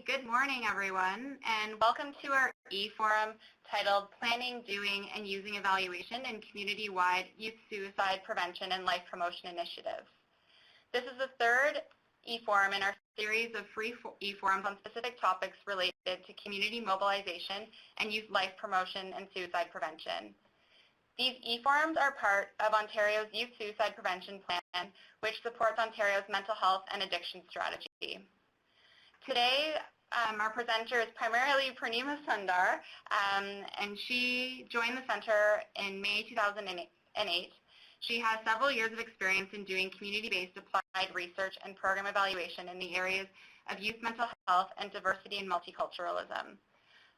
Good morning, everyone, and welcome to our e-forum titled Planning, Doing, and Using Evaluation in Community-Wide Youth Suicide Prevention and Life Promotion Initiatives. This is the third e-forum in our series of free e-forums on specific topics related to community mobilization and youth life promotion and suicide prevention. These e-forums are part of Ontario's Youth Suicide Prevention Plan, which supports Ontario's mental health and addiction strategy. Today, our presenter is primarily Purnima Sundar, and she joined the Centre in May 2008. She has several years of experience in doing community-based applied research and program evaluation in the areas of youth mental health and diversity and multiculturalism.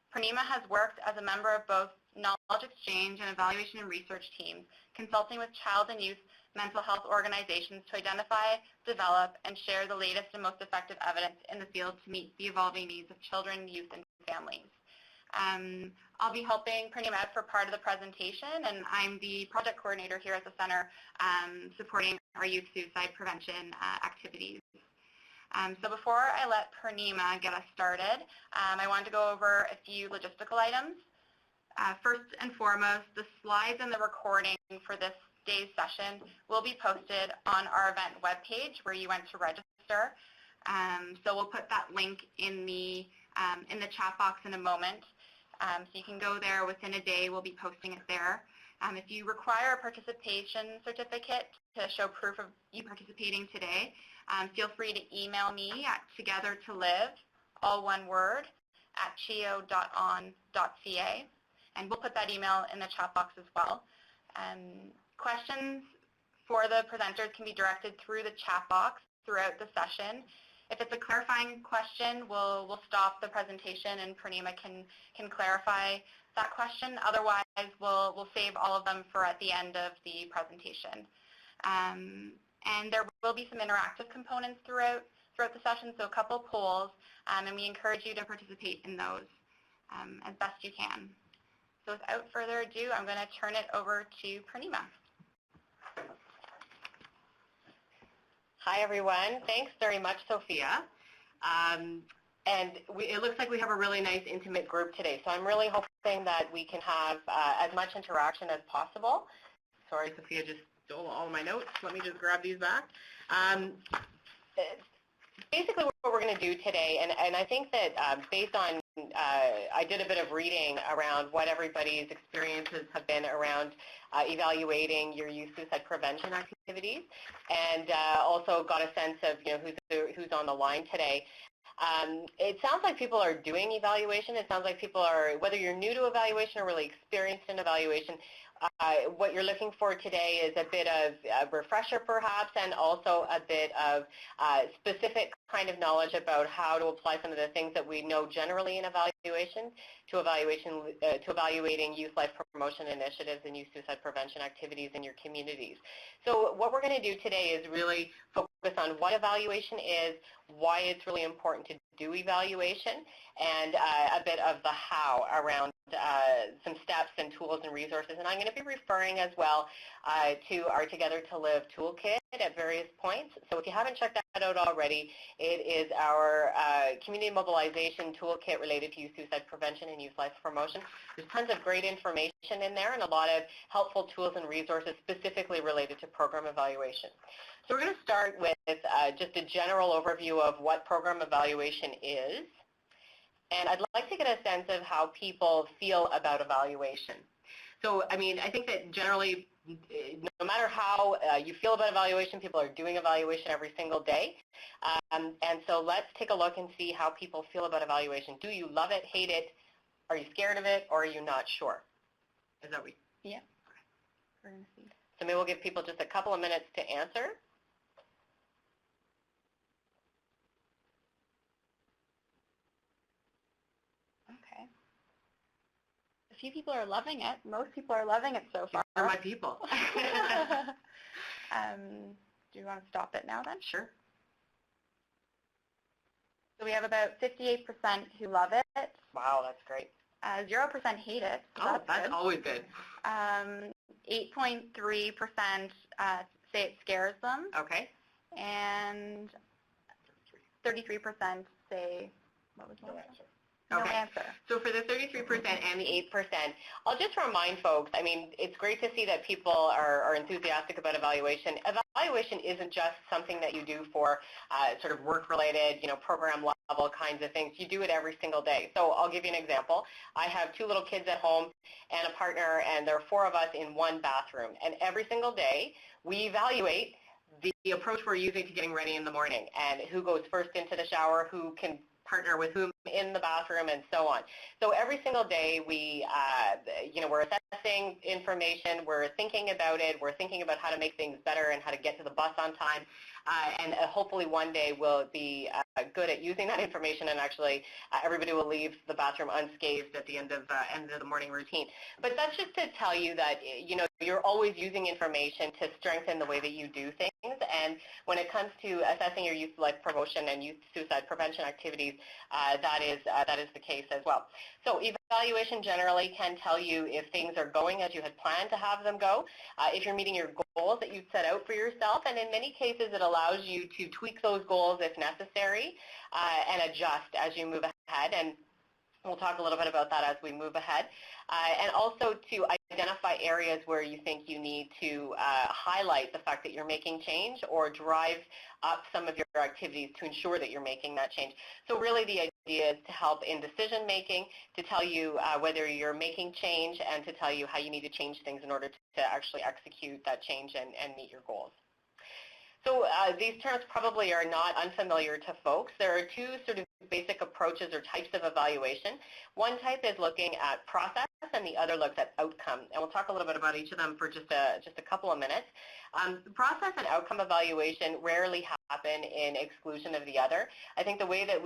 Purnima has worked as a member of both knowledge exchange and evaluation and research teams, consulting with child and youth mental health organizations to identify, develop, and share the latest and most effective evidence in the field to meet the evolving needs of children, youth, and families. I'll be helping Purnima out for part of the presentation, and I'm the project coordinator here at the Centre supporting our youth suicide prevention activities. So before I let Purnima get us started, I wanted to go over a few logistical items. First and foremost, the slides and the recording for this day's session will be posted on our event webpage where you went to register. So we'll put that link in the chat box in a moment. So you can go there within a day. We'll be posting it there. If you require a participation certificate to show proof of you participating today, feel free to email me at togethertolive, all one word, at chio.on.ca. And we'll put that email in the chat box as well. Questions for the presenters can be directed through the chat box throughout the session. If it's a clarifying question, we'll stop the presentation and Purnima can clarify that question. Otherwise, we'll save all of them for at the end of the presentation. And there will be some interactive components throughout the session, so a couple polls, and we encourage you to participate in those as best you can. So without further ado, I'm going to turn it over to Purnima. Hi, everyone. Thanks very much, Sophia. It looks like we have a really nice, intimate group today, so I'm really hoping that we can have as much interaction as possible. Sorry, Sophia just stole all of my notes. Let me just grab these back. Basically, what we're going to do today, and I think that based on, I did a bit of reading around what everybody's experiences have been around evaluating your youth suicide prevention activities, and also got a sense of who's on the line today. It sounds like people are doing evaluation. It sounds like people are, whether you're new to evaluation or really experienced in evaluation, what you're looking for today is a bit of a refresher perhaps, and also a bit of specific kind of knowledge about how to apply some of the things that we know generally in evaluation to evaluating youth life promotion initiatives and youth suicide prevention activities in your communities. So what we're going to do today is really focus on what evaluation is, why it's really important to do evaluation, and a bit of the how around some steps and tools and resources. And I'm going to be referring as well to our Together to Live toolkit at various points. So if you haven't checked that out already, it is our community mobilization toolkit related to youth suicide prevention and youth life promotion. There's tons of great information in there and a lot of helpful tools and resources specifically related to program evaluation. So we're going to start with just a general overview of what program evaluation is. And I'd like to get a sense of how people feel about evaluation. So, I mean, I think that generally, no matter how you feel about evaluation, people are doing evaluation every single day. And so let's take a look and see how people feel about evaluation. Do you love it, hate it? Are you scared of it, or are you not sure? Is that what? Yeah. Okay. We're going to see. So maybe we'll give people just a couple of minutes to answer. Okay. A few people are loving it. Most people are loving it so far. They're my people. Do you want to stop it now then? Sure. So we have about 58% who love it. Wow, that's great. 0% hate it. So that's always good. 8.3% say it scares them. Okay. And 33% say What was No the answer. No Okay. answer. So for the 33% and the 8%, I'll just remind folks, I mean, it's great to see that people are enthusiastic about evaluation. Evaluation isn't just something that you do for sort of work-related, program level kinds of things. You do it every single day. So I'll give you an example. I have 2 little kids at home and a partner, and there are 4 of us in one bathroom. And every single day, we evaluate the approach we're using to getting ready in the morning and who goes first into the shower, who can partner with whom in the bathroom, and so on. So every single day we're assessing information, we're thinking about it, we're thinking about how to make things better and how to get to the bus on time, and hopefully one day we'll be good at using that information, and actually everybody will leave the bathroom unscathed at the end of the morning routine. But that's just to tell you that you're always using information to strengthen the way that you do things, and when it comes to assessing your youth life promotion and youth suicide prevention activities, that is the case as well. So evaluation generally can tell you if things are going as you had planned to have them go, if you're meeting your goals that you set out for yourself, and in many cases it allows you to tweak those goals if necessary and adjust as you move ahead. And we'll talk a little bit about that as we move ahead. And also to identify areas where you think you need to highlight the fact that you're making change or drive up some of your activities to ensure that you're making that change. So really the idea is to help in decision making, to tell you whether you're making change, and to tell you how you need to change things in order to actually execute that change and meet your goals. So these terms probably are not unfamiliar to folks. There are 2 sort of basic approaches or types of evaluation. One type is looking at process, and the other looks at outcome. And we'll talk a little bit about each of them for just a couple of minutes. Process and outcome evaluation rarely happen in exclusion of the other. I think the way that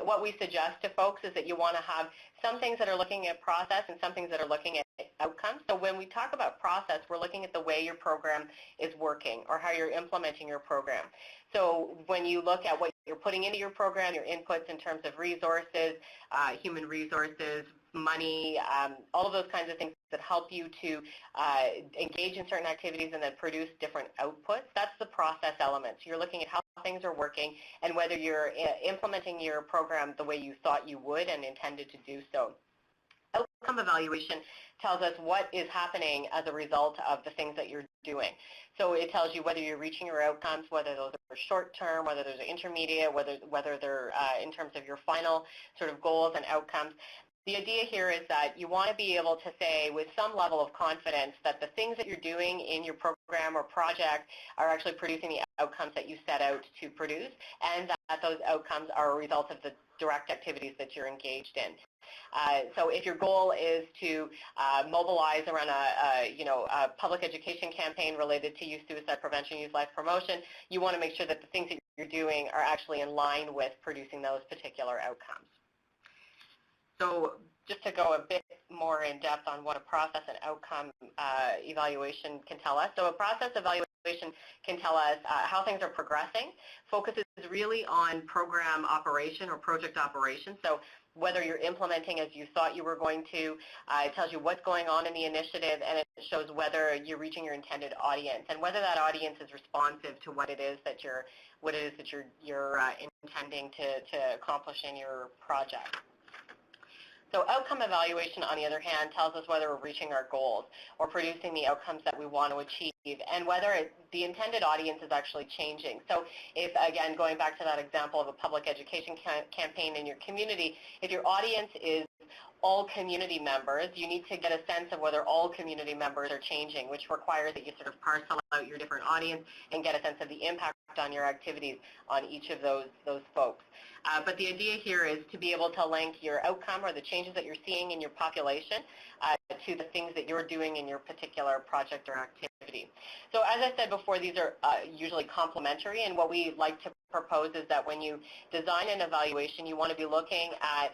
what we suggest to folks is that you want to have some things that are looking at process and some things that are looking at outcomes. So when we talk about process, we're looking at the way your program is working or how you're implementing your program. So when you look at what you're putting into your program, your inputs in terms of resources, human resources, money, all of those kinds of things that help you to engage in certain activities and then produce different outputs, that's the process element. So you're looking at how things are working and whether you're implementing your program the way you thought you would and intended to do so. Outcome evaluation tells us what is happening as a result of the things that you're doing. So it tells you whether you're reaching your outcomes, whether those are short-term, whether those are intermediate, whether they're in terms of your final sort of goals and outcomes. The idea here is that you want to be able to say with some level of confidence that the things that you're doing in your program or project are actually producing the outcomes that you set out to produce, and that those outcomes are a result of the direct activities that you're engaged in. So if your goal is to mobilize around a public education campaign related to youth suicide prevention, youth life promotion, you want to make sure that the things that you're doing are actually in line with producing those particular outcomes. So just to go a bit more in depth on what a process and outcome evaluation can tell us. So a process evaluation can tell us how things are progressing, focuses really on program operation or project operation. So whether you're implementing as you thought you were going to, it tells you what's going on in the initiative, and it shows whether you're reaching your intended audience and whether that audience is responsive to what it is that you're intending to accomplish in your project. So outcome evaluation, on the other hand, tells us whether we're reaching our goals or producing the outcomes that we want to achieve, and whether the intended audience is actually changing. So if, again, going back to that example of a public education campaign in your community, if your audience is all community members, you need to get a sense of whether all community members are changing, which requires that you sort of parcel out your different audience and get a sense of the impact on your activities on each of those folks. But the idea here is to be able to link your outcome or the changes that you're seeing in your population to the things that you're doing in your particular project or activity. So as I said before, these are usually complementary, and what we like to propose is that when you design an evaluation, you want to be looking at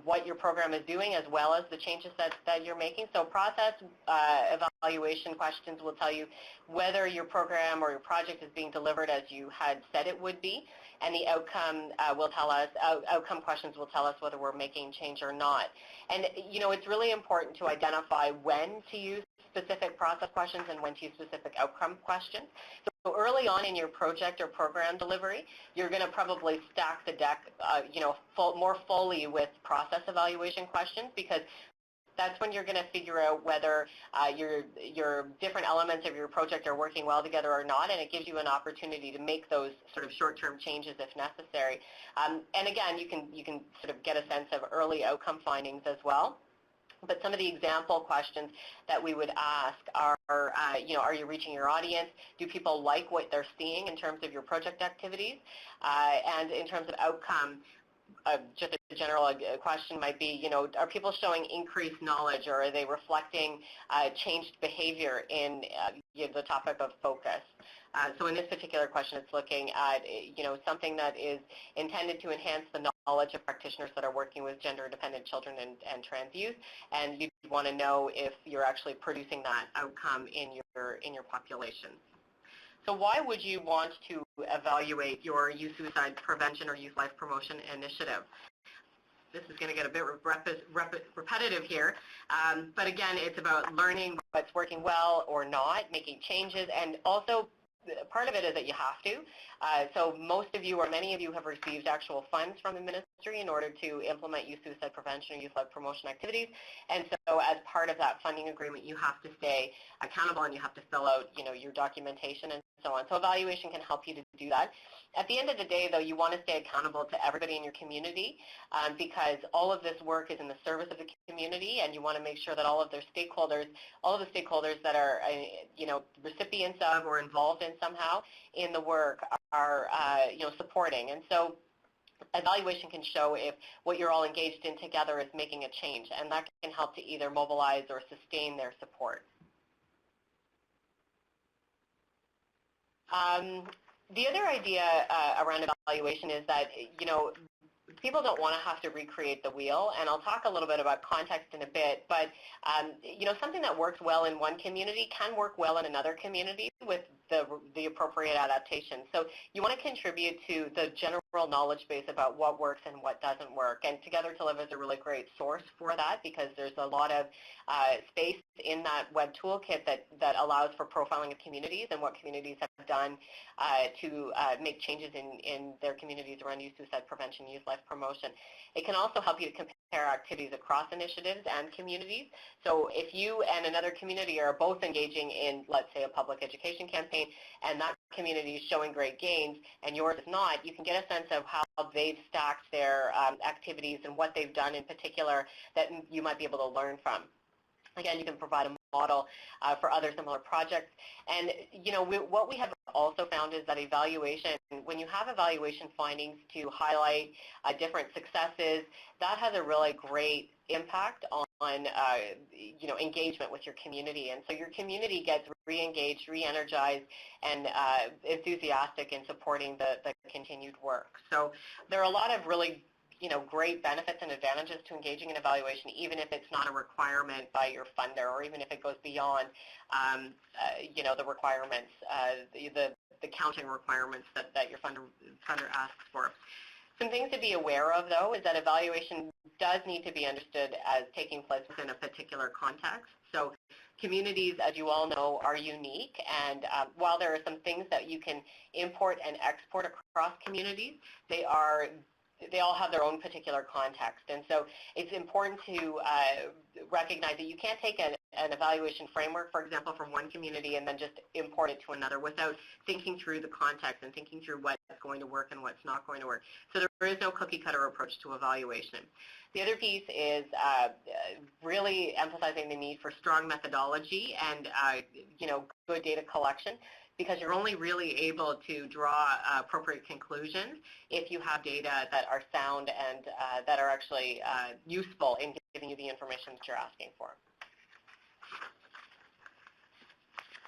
what your program is doing as well as the changes that you're making. So process evaluation questions will tell you whether your program or your project is being delivered as you had said it would be, and the outcome outcome questions will tell us whether we're making change or not. And it's really important to identify when to use specific process questions and when to use specific outcome questions. So early on in your project or program delivery, you're going to probably stack the deck, more fully with process evaluation questions, because that's when you're going to figure out whether your different elements of your project are working well together or not, and it gives you an opportunity to make those sort of short-term changes if necessary. And again, you can sort of get a sense of early outcome findings as well. But some of the example questions that we would ask are, are you reaching your audience? Do people like what they're seeing in terms of your project activities? And in terms of outcome, just a general question might be, are people showing increased knowledge, or are they reflecting changed behavior in the topic of focus? So in this particular question, it's looking at, something that is intended to enhance the knowledge of practitioners that are working with gender-dependent children and trans youth, and you want to know if you're actually producing that outcome in your population. So why would you want to evaluate your youth suicide prevention or youth life promotion initiative? This is going to get a bit repetitive here, but again, it's about learning what's working well or not, making changes, and also part of it is that you have to. So most of you, or many of you, have received actual funds from the ministry in order to implement youth suicide prevention or youth life promotion activities. And so as part of that funding agreement, you have to stay accountable, and you have to fill out, your documentation and so on. So evaluation can help you to do that. At the end of the day, though, you want to stay accountable to everybody in your community, because all of this work is in the service of the community, and you want to make sure that all of the stakeholders that are, recipients of or involved in somehow in the work are, supporting. And so evaluation can show if what you're all engaged in together is making a change, and that can help to either mobilize or sustain their support. The other idea around evaluation is that, people don't want to have to recreate the wheel, and I'll talk a little bit about context in a bit, but, something that works well in one community can work well in another community with the appropriate adaptation. So you want to contribute to the general knowledge base about what works and what doesn't work, and Together to Live is a really great source for that, because there's a lot of space in that web toolkit that allows for profiling of communities and what communities have done to make changes in their communities around youth suicide prevention, youth life promotion. It can also help you to compare activities across initiatives and communities. So if you and another community are both engaging in, let's say, a public education campaign, and that community is showing great gains and yours is not, you can get a sense of how they've stacked their activities and what they've done in particular that you might be able to learn from. Again, you can provide a model for other similar projects. And, what we have also found is that evaluation, when you have evaluation findings to highlight different successes, that has a really great impact on, engagement with your community. And so your community gets re-engaged, re-energized, and enthusiastic in supporting the continued work. So there are a lot of really great benefits and advantages to engaging in evaluation, even if it's not a requirement by your funder, or even if it goes beyond, the requirements, the counting requirements that your funder asks for. Some things to be aware of, though, is that evaluation does need to be understood as taking place within a particular context. So communities, as you all know, are unique, and while there are some things that you can import and export across communities, they all have their own particular context. And so it's important to recognize that you can't take an evaluation framework, for example, from one community and then just import it to another without thinking through the context and thinking through what's going to work and what's not going to work. So there is no cookie-cutter approach to evaluation. The other piece is really emphasizing the need for strong methodology and, good data collection, because you're only really able to draw appropriate conclusions if you have data that are sound and that are actually useful in giving you the information that you're asking for.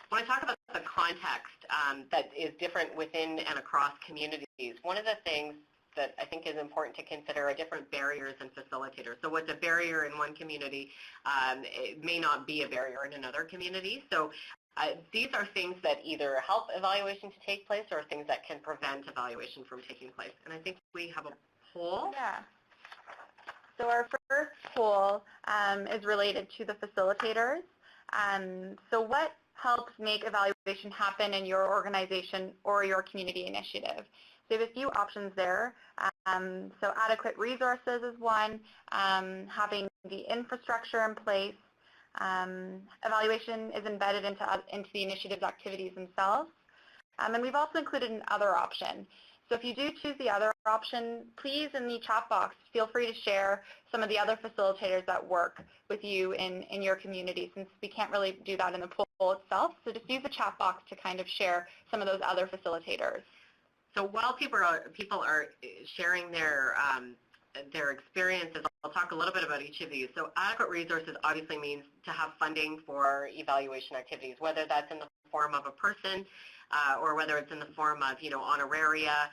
When I talk about the context that is different within and across communities, one of the things that I think is important to consider are different barriers and facilitators. So what's a barrier in one community, it may not be a barrier in another community. So these are things that either help evaluation to take place or things that can prevent evaluation from taking place. And I think we have a poll. Yeah. So our first poll is related to the facilitators. So what helps make evaluation evaluation happen in your organization or your community initiative? So we have a few options there. So adequate resources is one, having the infrastructure in place. Evaluation is embedded into the initiative's activities themselves. And we've also included an other option. So if you do choose the other option, please in the chat box feel free to share some of the other facilitators that work with you in your community, since we can't really do that in the poll itself. So just use the chat box to kind of share some of those other facilitators. So while people are sharing their experiences, I'll talk a little bit about each of these. So adequate resources obviously means to have funding for evaluation activities, whether that's in the form of a person or whether it's in the form of, honoraria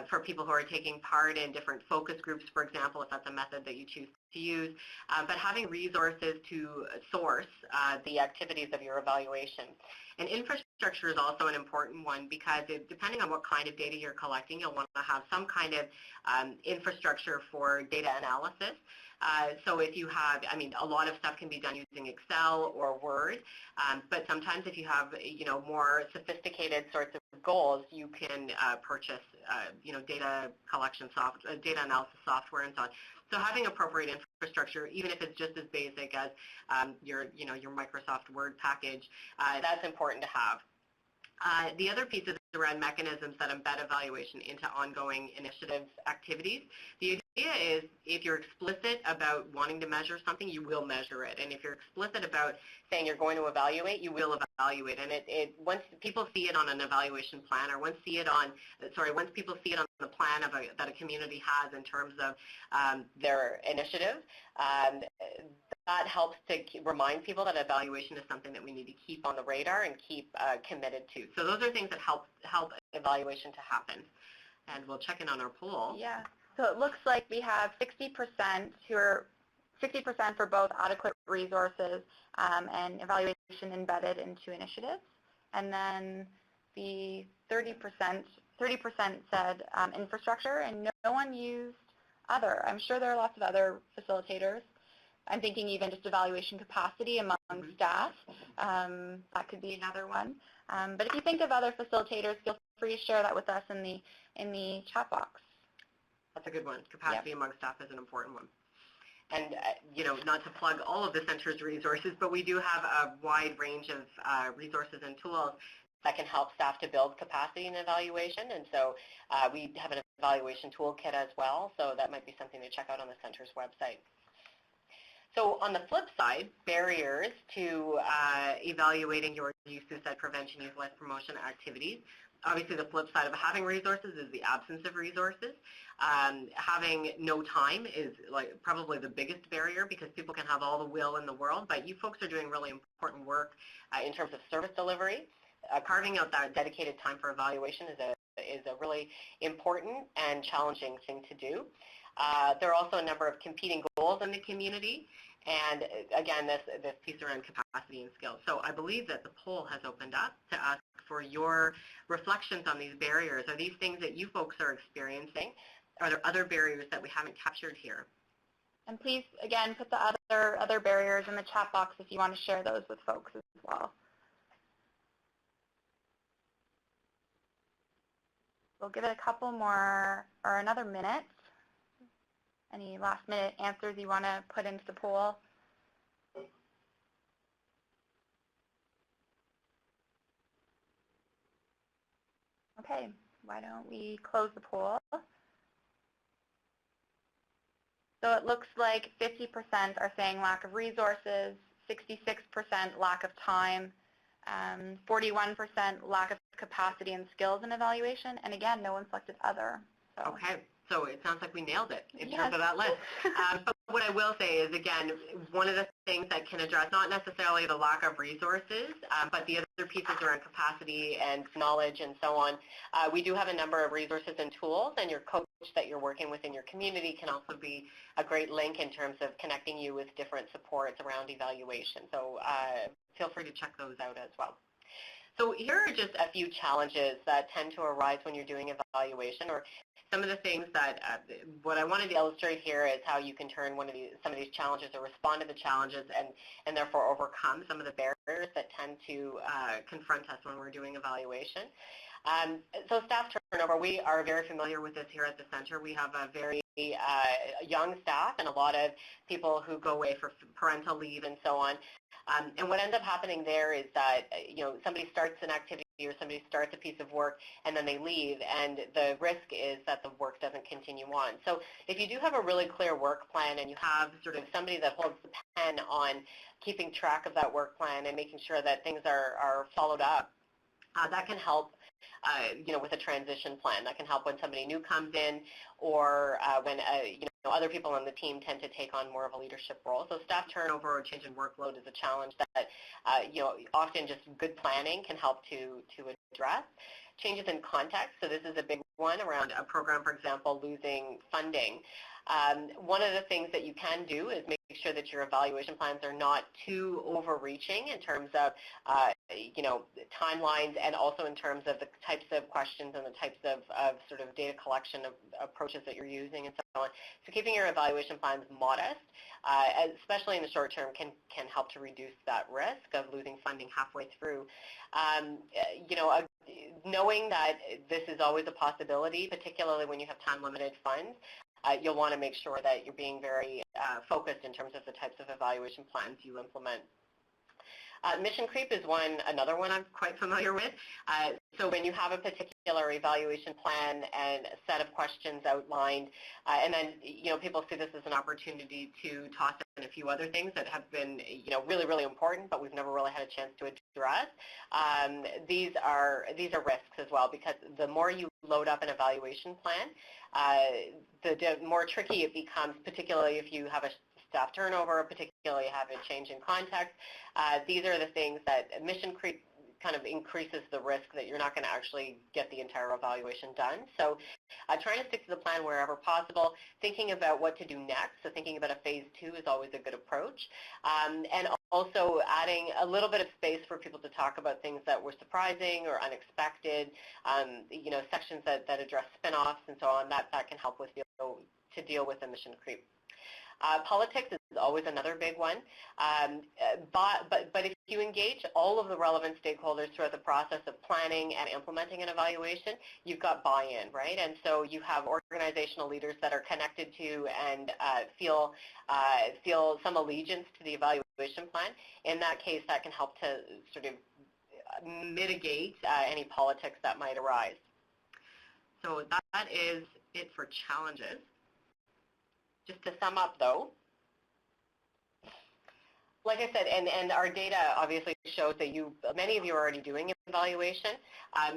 for people who are taking part in different focus groups, for example, if that's a method that you choose to use, but having resources to source the activities of your evaluation. And infrastructure is also an important one because depending on what kind of data you're collecting, you'll want to have some kind of infrastructure for data analysis. So if you have, a lot of stuff can be done using Excel or Word, but sometimes if you have, more sophisticated sorts of goals, you can purchase, data collection software, data analysis software and so on. So having appropriate infrastructure, even if it's just as basic as your Microsoft Word package, that's important to have. The other piece is around mechanisms that embed evaluation into ongoing initiatives activities. The idea is if you're explicit about wanting to measure something, you will measure it. And if you're explicit about saying you're going to evaluate, you will evaluate. And once people see it on an evaluation plan, or once people see it on the plan that a community has in terms of their initiative, that helps to remind people that evaluation is something that we need to keep on the radar and keep committed to. So those are things that help evaluation to happen. And we'll check in on our poll. Yeah. So it looks like we have 60% for both adequate resources and evaluation embedded into initiatives. And then the 30% said infrastructure, and no one used other. I'm sure there are lots of other facilitators. I'm thinking even just evaluation capacity among staff. That could be another one. But if you think of other facilitators, feel free to share that with us in the chat box. That's a good one. Capacity among staff is an important one. And, not to plug all of the center's resources, but we do have a wide range of resources and tools that can help staff to build capacity in evaluation. And so we have an evaluation toolkit as well, so that might be something to check out on the center's website. So on the flip side, barriers to evaluating your youth suicide prevention, youth life promotion activities. Obviously, the flip side of having resources is the absence of resources. Having no time is probably the biggest barrier because people can have all the will in the world, but you folks are doing really important work in terms of service delivery. Carving out that dedicated time for evaluation is a really important and challenging thing to do. There are also a number of competing goals in the community, and again, this piece around capacity and skills. So I believe that the poll has opened up to ask for your reflections on these barriers. Are these things that you folks are experiencing? Are there other barriers that we haven't captured here? And please, again, put the other barriers in the chat box if you want to share those with folks as well. We'll give it a couple more, or another minute. Any last-minute answers you want to put into the poll? Okay, why don't we close the poll? So it looks like 50% are saying lack of resources, 66% lack of time, 41% lack of capacity and skills in evaluation, and again, no one selected other. So. Okay. So it sounds like we nailed it in terms of that list. But what I will say is, again, one of the things that can address not necessarily the lack of resources, but the other pieces around capacity and knowledge and so on. We do have a number of resources and tools, and your coach that you're working with in your community can also be a great link in terms of connecting you with different supports around evaluation. So feel free to check those out as well. So here are just a few challenges that tend to arise when you're doing evaluation, or some of the things that what I wanted to illustrate here is how you can turn some of these challenges or respond to the challenges and therefore overcome some of the barriers that tend to confront us when we're doing evaluation. So staff turnover, we are very familiar with this here at the center. We have a very young staff and a lot of people who go away for parental leave and so on. And what ends up happening there is that, somebody starts an activity or somebody starts a piece of work and then they leave, and the risk is that the work doesn't continue on. So if you do have a really clear work plan and you have sort of somebody that holds the pen on keeping track of that work plan and making sure that things are followed up, that can help with a transition plan. That can help when somebody new comes in, or when other people on the team tend to take on more of a leadership role. So staff turnover or change in workload is a challenge that often just good planning can help to address. Changes in context, so this is a big one around a program, for example, losing funding. One of the things that you can do is make sure that your evaluation plans are not too overreaching in terms of timelines, and also in terms of the types of questions and the types of sort of data collection of approaches that you're using and so on. So keeping your evaluation plans modest, especially in the short term, can help to reduce that risk of losing funding halfway through. Knowing that this is always a possibility, particularly when you have time-limited funds, you'll want to make sure that you're being very focused in terms of the types of evaluation plans you implement. Mission creep is another one I'm quite familiar with. So when you have a particular evaluation plan and a set of questions outlined, and then people see this as an opportunity to toss in a few other things that have been really, really important, but we've never really had a chance to address. These are risks as well, because the more you load up an evaluation plan, the more tricky it becomes, particularly if you have a staff turnover, particularly have a change in context. These are the things that mission creep kind of increases the risk that you're not going to actually get the entire evaluation done. So trying to stick to the plan wherever possible, thinking about what to do next, so thinking about a phase 2 is always a good approach, and also adding a little bit of space for people to talk about things that were surprising or unexpected, sections that address spin-offs and so on, that can help with to deal with the mission creep. Politics is always another big one, but if you engage all of the relevant stakeholders throughout the process of planning and implementing an evaluation, you've got buy-in, right? And so you have organizational leaders that are connected to and feel some allegiance to the evaluation plan. In that case, that can help to sort of mitigate any politics that might arise. So that is it for challenges. Just to sum up, though, like I said, and our data obviously shows that many of you are already doing evaluation.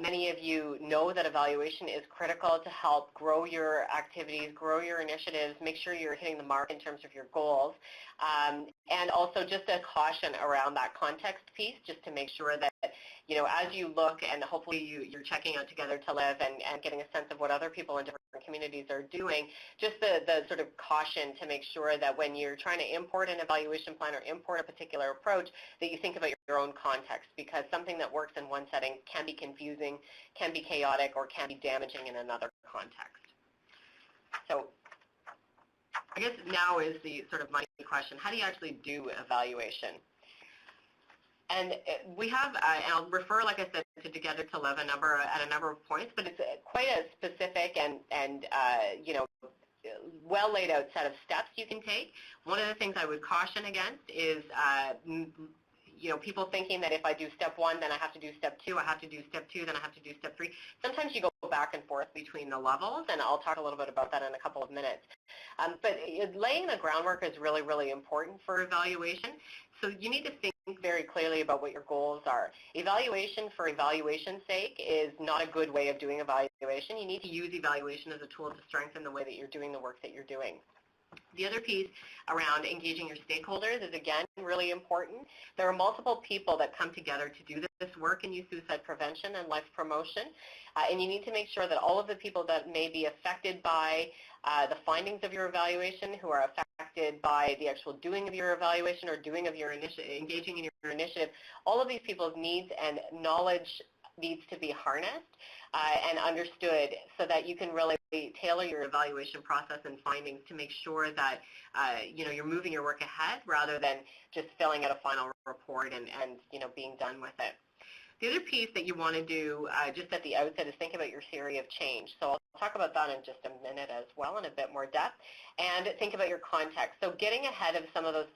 Many of you know that evaluation is critical to help grow your activities, grow your initiatives, make sure you're hitting the mark in terms of your goals. And also just a caution around that context piece, just to make sure that, as you look and hopefully you're checking out Together to Live and getting a sense of what other people in different communities are doing, just the sort of caution to make sure that when you're trying to import an evaluation plan or import a particular approach, that you think about your own context, because something that works in one setting can be confusing, can be chaotic, or can be damaging in another context. So I guess now is the sort of money question. How do you actually do evaluation? And we have, and I'll refer, like I said, to Together to Live at a number of points, but it's quite a specific and well laid out set of steps you can take. One of the things I would caution against is people thinking that if I do step 1, then I have to do step 2, I have to do step 2, then I have to do step 3. Sometimes you go back and forth between the levels, and I'll talk a little bit about that in a couple of minutes. But laying the groundwork is really, really important for evaluation. So you need to think very clearly about what your goals are. Evaluation for evaluation's sake is not a good way of doing evaluation. You need to use evaluation as a tool to strengthen the way that you're doing the work that you're doing. The other piece around engaging your stakeholders is, again, really important. There are multiple people that come together to do this work in youth suicide prevention and life promotion, and you need to make sure that all of the people that may be affected by the findings of your evaluation, who are affected by the actual doing of your evaluation or engaging in your initiative, all of these people's needs and knowledge needs to be harnessed and understood, so that you can really tailor your evaluation process and findings to make sure that you're moving your work ahead rather than just filling out a final report and being done with it. The other piece that you want to do just at the outset is think about your theory of change. So I'll talk about that in just a minute as well in a bit more depth. And think about your context. So getting ahead of some of those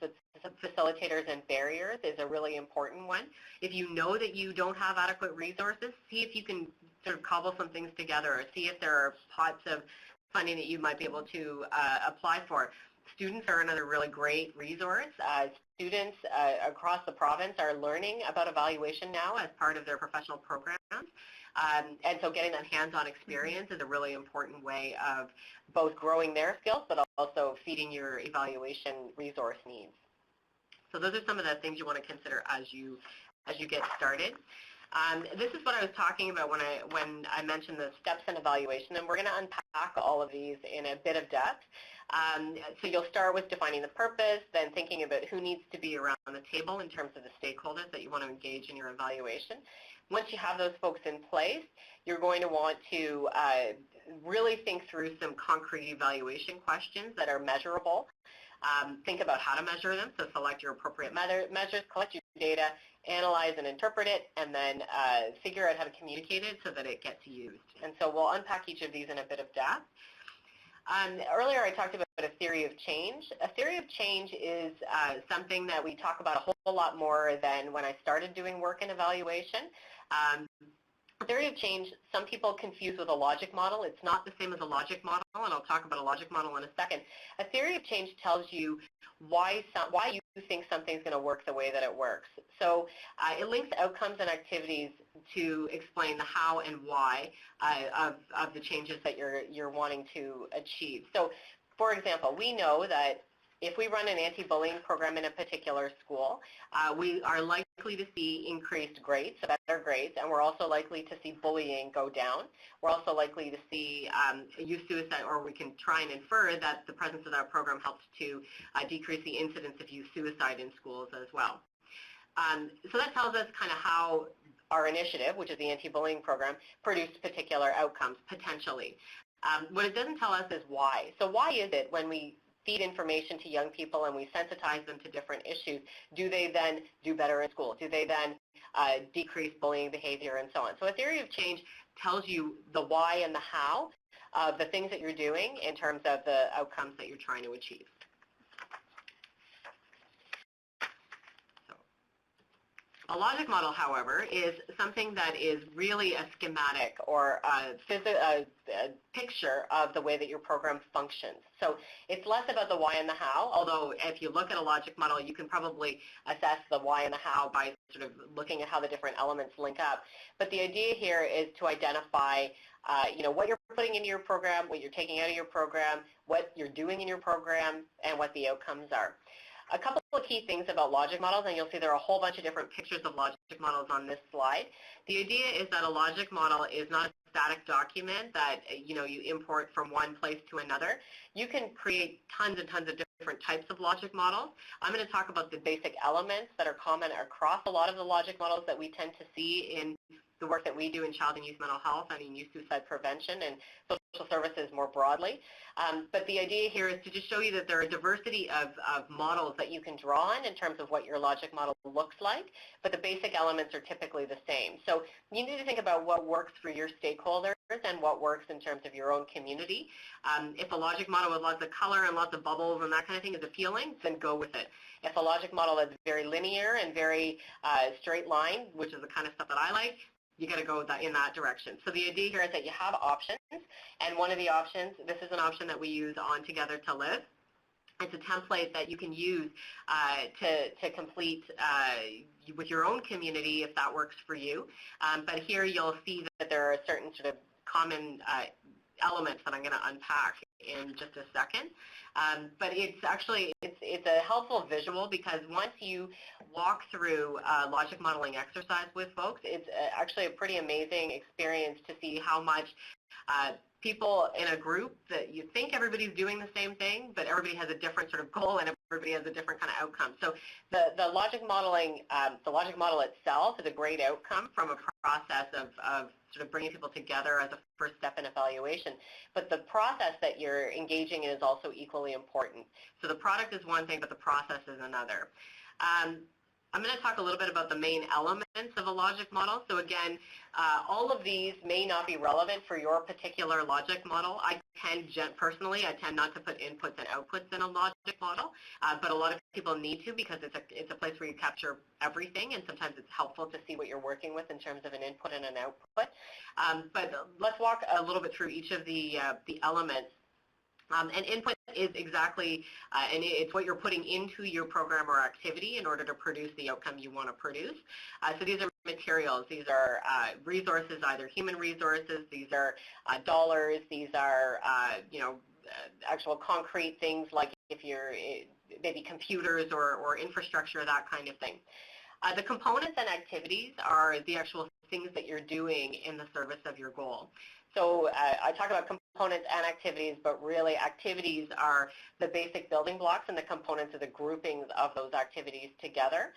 facilitators and barriers is a really important one. If you know that you don't have adequate resources, see if you can sort of cobble some things together or see if there are pots of funding that you might be able to apply for. Students are another really great resource. Students across the province are learning about evaluation now as part of their professional programs. And so getting that hands-on experience is a really important way of both growing their skills but also feeding your evaluation resource needs. So those are some of the things you want to consider as you get started. This is what I was talking about when I mentioned the steps in evaluation, and we're going to unpack all of these in a bit of depth. So you'll start with defining the purpose, then thinking about who needs to be around the table in terms of the stakeholders that you want to engage in your evaluation. Once you have those folks in place, you're going to want to really think through some concrete evaluation questions that are measurable. Think about how to measure them, so select your appropriate measures, collect your data, analyze and interpret it, and then figure out how to communicate it so that it gets used. And so we'll unpack each of these in a bit of depth. Earlier I talked about a theory of change. A theory of change is something that we talk about a whole lot more than when I started doing work in evaluation. A theory of change, some people confuse with a logic model. It's not the same as a logic model, and I'll talk about a logic model in a second. A theory of change tells you why you think something's going to work the way that it works. So it links outcomes and activities to explain the how and why of the changes that you're wanting to achieve. So, for example, we know that if we run an anti-bullying program in a particular school, we are likely to see increased grades, so better grades, and we're also likely to see bullying go down. We're also likely to see youth suicide, or we can try and infer that the presence of that program helps to decrease the incidence of youth suicide in schools as well. So that tells us kind of how our initiative, which is the anti-bullying program, produced particular outcomes, potentially. What it doesn't tell us is why. So why is it when we feed information to young people and we sensitize them to different issues, do they then do better in school? Do they then decrease bullying behavior and so on? So a theory of change tells you the why and the how of the things that you're doing in terms of the outcomes that you're trying to achieve. A logic model, however, is something that is really a schematic or a picture of the way that your program functions. So it's less about the why and the how, although if you look at a logic model, you can probably assess the why and the how by sort of looking at how the different elements link up. But the idea here is to identify what you're putting into your program, what you're taking out of your program, what you're doing in your program, and what the outcomes are. A couple of key things about logic models, and you'll see there are a whole bunch of different pictures of logic models on this slide. The idea is that a logic model is not a static document that you import from one place to another. You can create tons and tons of different types of logic models. I'm going to talk about the basic elements that are common across a lot of the logic models that we tend to see in the work that we do in child and youth mental health and in youth suicide prevention and social services more broadly. But the idea here is to just show you that there are a diversity of models that you can draw on in terms of what your logic model looks like, but the basic elements are typically the same. So you need to think about what works for your stakeholders and what works in terms of your own community. If a logic model with lots of color and lots of bubbles and that kind of thing is appealing, then go with it. If a logic model is very linear and very straight line, which is the kind of stuff that I like, you got to go in that direction. So the idea here is that you have options, and one of the options, this is an option that we use on Together to Live. It's a template that you can use to complete with your own community if that works for you. But here you'll see that there are certain sort of common elements that I'm going to unpack in just a second. But it's actually, it's a helpful visual because once you walk through a logic modeling exercise with folks, it's actually a pretty amazing experience to see how much people in a group that you think everybody's doing the same thing, but everybody has a different sort of goal and everybody has a different kind of outcome. So the logic modeling, the logic model itself is a great outcome from a process of sort of bringing people together as a first step in evaluation. But the process that you're engaging in is also equally important. So the product is one thing, but the process is another. I'm going to talk a little bit about the main elements of a logic model. So again, all of these may not be relevant for your particular logic model. Personally, I tend not to put inputs and outputs in a logic model, but a lot of people need to because it's a place where you capture everything, and sometimes it's helpful to see what you're working with in terms of an input and an output. But let's walk a little bit through each of the elements. And input is exactly, and it's what you're putting into your program or activity in order to produce the outcome you want to produce. So these are materials, these are resources, either human resources, these are dollars, these are, actual concrete things like if you're maybe computers or infrastructure, that kind of thing. The components and activities are the actual things that you're doing in the service of your goal. So I talk about components and activities, but really activities are the basic building blocks, and the components are the groupings of those activities together.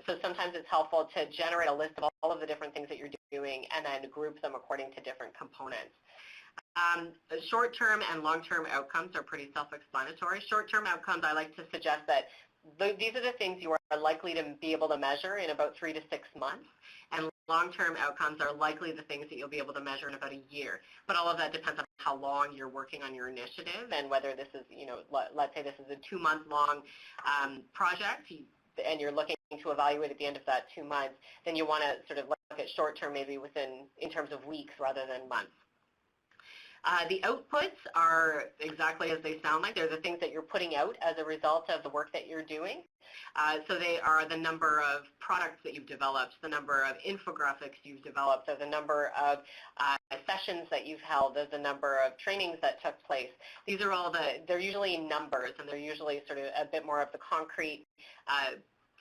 So sometimes it's helpful to generate a list of all of the different things that you're doing and then group them according to different components. Short-term and long-term outcomes are pretty self-explanatory. Short-term outcomes, I like to suggest that these are the things you are likely to be able to measure in about 3 to 6 months, and long-term outcomes are likely the things that you'll be able to measure in about a year. But all of that depends on how long you're working on your initiative and whether this is, let's say this is a 2-month-long project, and you're looking to evaluate at the end of that 2 months, then you want to sort of look at short-term maybe in terms of weeks rather than months. The outputs are exactly as they sound like. They're the things that you're putting out as a result of the work that you're doing. So they are the number of products that you've developed, the number of infographics you've developed, the number of sessions that you've held, the number of trainings that took place. These are all they're usually numbers, and they're usually sort of a bit more of the concrete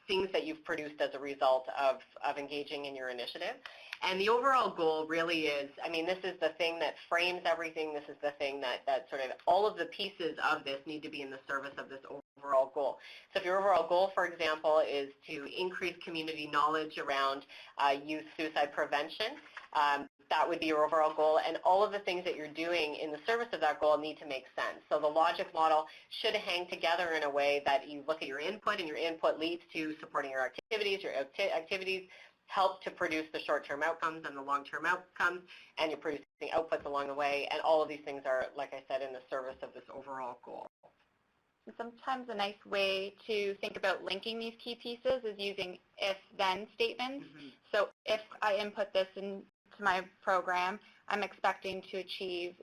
things that you've produced as a result of engaging in your initiative. And the overall goal really is, this is the thing that frames everything. This is the thing that sort of all of the pieces of this need to be in the service of this overall goal. So if your overall goal, for example, is to increase community knowledge around youth suicide prevention, that would be your overall goal, and all of the things that you're doing in the service of that goal need to make sense. So the logic model should hang together in a way that you look at your input, and your input leads to supporting your activities help to produce the short-term outcomes and the long-term outcomes, and you're producing outputs along the way, and all of these things are, like I said, in the service of this overall goal. Sometimes a nice way to think about linking these key pieces is using if-then statements. Mm-hmm. So if I input this into my program, I'm expecting to achieve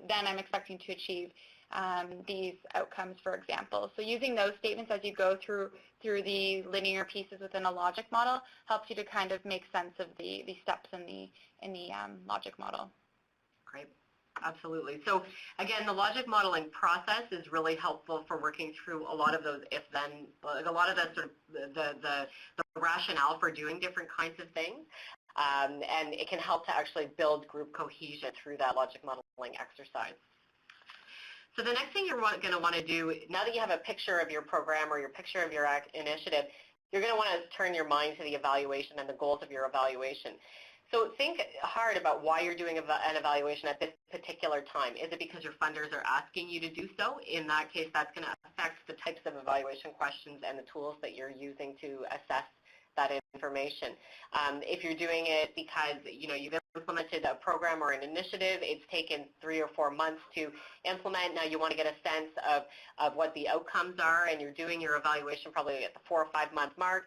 these outcomes, for example. So using those statements as you go through the linear pieces within a logic model helps you to kind of make sense of the steps in the logic model. Great. Absolutely. So again, the logic modeling process is really helpful for working through a lot of those if-then, a lot of the sort of the rationale for doing different kinds of things. And it can help to actually build group cohesion through that logic modeling exercise. So the next thing you're going to want to do, now that you have a picture of your program or your picture of your initiative, you're going to want to turn your mind to the evaluation and the goals of your evaluation. So think hard about why you're doing an evaluation at this particular time. Is it because your funders are asking you to do so? In that case, that's going to affect the types of evaluation questions and the tools that you're using to assess that information. If you're doing it because you've implemented a program or an initiative, it's taken 3 or 4 months to implement. Now you want to get a sense of what the outcomes are, and you're doing your evaluation probably at the 4 or 5 month mark.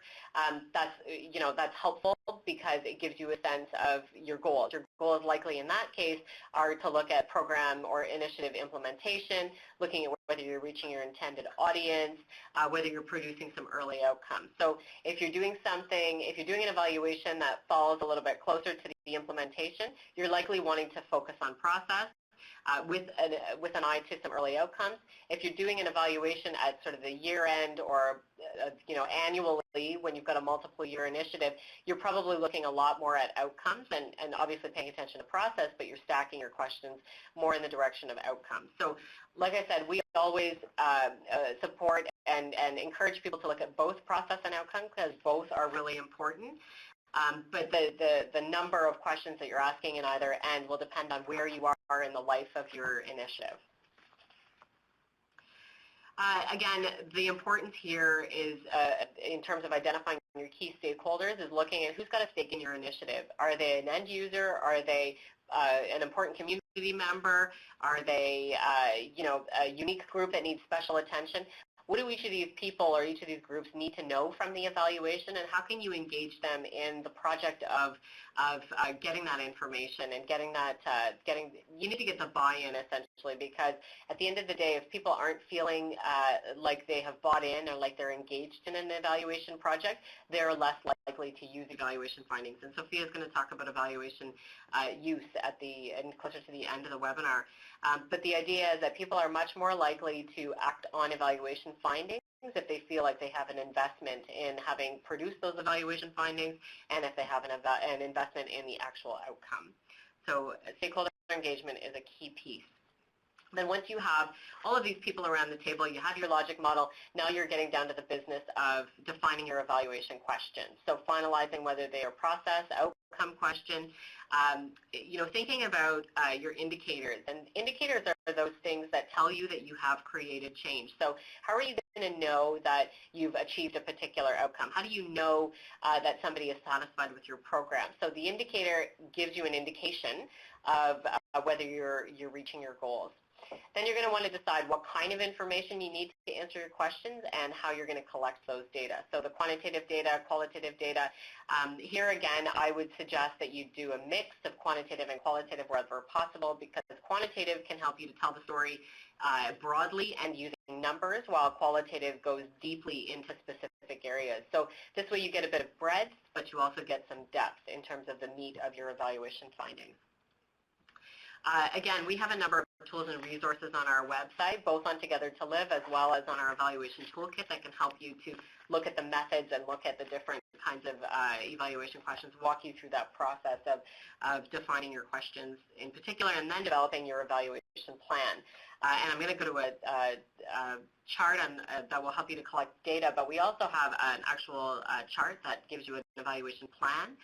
That's helpful because it gives you a sense of your goals. Your goals likely in that case are to look at program or initiative implementation, looking at whether you're reaching your intended audience, whether you're producing some early outcomes. So if you're doing an evaluation that falls a little bit closer to the implementation, you're likely wanting to focus on process with an eye to some early outcomes. If you're doing an evaluation at sort of the year end or annually when you've got a multiple year initiative, you're probably looking a lot more at outcomes and obviously paying attention to process, but you're stacking your questions more in the direction of outcomes. So like I said, we always support and encourage people to look at both process and outcome because both are really important. But the number of questions that you're asking in either end will depend on where you are in the life of your initiative. Again, the importance here is in terms of identifying your key stakeholders is looking at who's got a stake in your initiative. Are they an end user? Are they an important community member? Are they a unique group that needs special attention? What do each of these people or each of these groups need to know from the evaluation, and how can you engage them in the project of getting that information and you need to get the buy-in essentially, because at the end of the day, if people aren't feeling like they have bought in or like they're engaged in an evaluation project, they're less likely to use evaluation findings. And Sophia's going to talk about evaluation use closer to the end of the webinar. But the idea is that people are much more likely to act on evaluation findings if they feel like they have an investment in having produced those evaluation findings and if they have an investment in the actual outcome. So stakeholder engagement is a key piece. Then once you have all of these people around the table, you have your logic model, now you're getting down to the business of defining your evaluation questions. So finalizing whether they are process, outcome question, thinking about your indicators. And indicators are those things that tell you that you have created change. So how are you going to know that you've achieved a particular outcome? How do you know that somebody is satisfied with your program? So the indicator gives you an indication of whether you're reaching your goals. Then you're going to want to decide what kind of information you need to answer your questions and how you're going to collect those data. So the quantitative data, qualitative data. Here again, I would suggest that you do a mix of quantitative and qualitative wherever possible, because quantitative can help you to tell the story broadly and using numbers, while qualitative goes deeply into specific areas. So this way you get a bit of breadth, but you also get some depth in terms of the meat of your evaluation findings. Again, we have a number of tools and resources on our website, both on Together to Live as well as on our evaluation toolkit that can help you to look at the methods and look at the different kinds of evaluation questions, walk you through that process of defining your questions in particular, and then developing your evaluation plan. And I'm going to go to a chart that will help you to collect data, but we also have an actual chart that gives you an evaluation plan,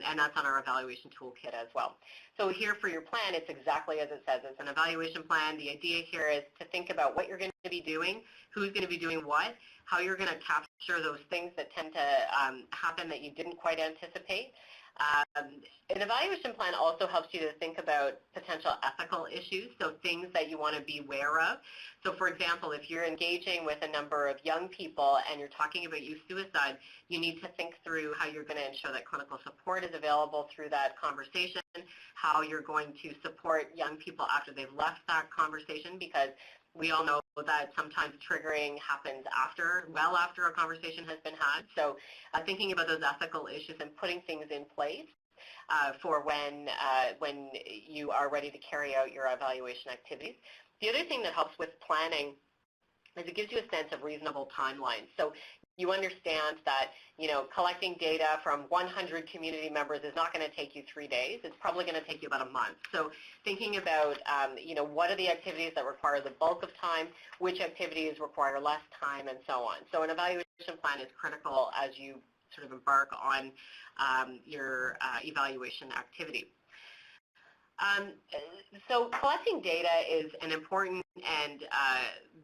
and that's on our evaluation toolkit as well. So here for your plan, it's exactly as it says. It's an evaluation plan. The idea here is to think about what you're going to be doing, who's going to be doing what, how you're going to capture those things that tend to happen that you didn't quite anticipate. An evaluation plan also helps you to think about potential ethical issues, so things that you want to be aware of. So for example, if you're engaging with a number of young people and you're talking about youth suicide, you need to think through how you're going to ensure that clinical support is available through that conversation, how you're going to support young people after they've left that conversation, because we all know that sometimes triggering happens well after a conversation has been had. So thinking about those ethical issues and putting things in place for when you are ready to carry out your evaluation activities. The other thing that helps with planning is it gives you a sense of reasonable timelines. So you understand that, collecting data from 100 community members is not going to take you 3 days. It's probably going to take you about a month. So thinking about, what are the activities that require the bulk of time, which activities require less time, and so on. So an evaluation plan is critical as you sort of embark on your evaluation activity. So collecting data is an important and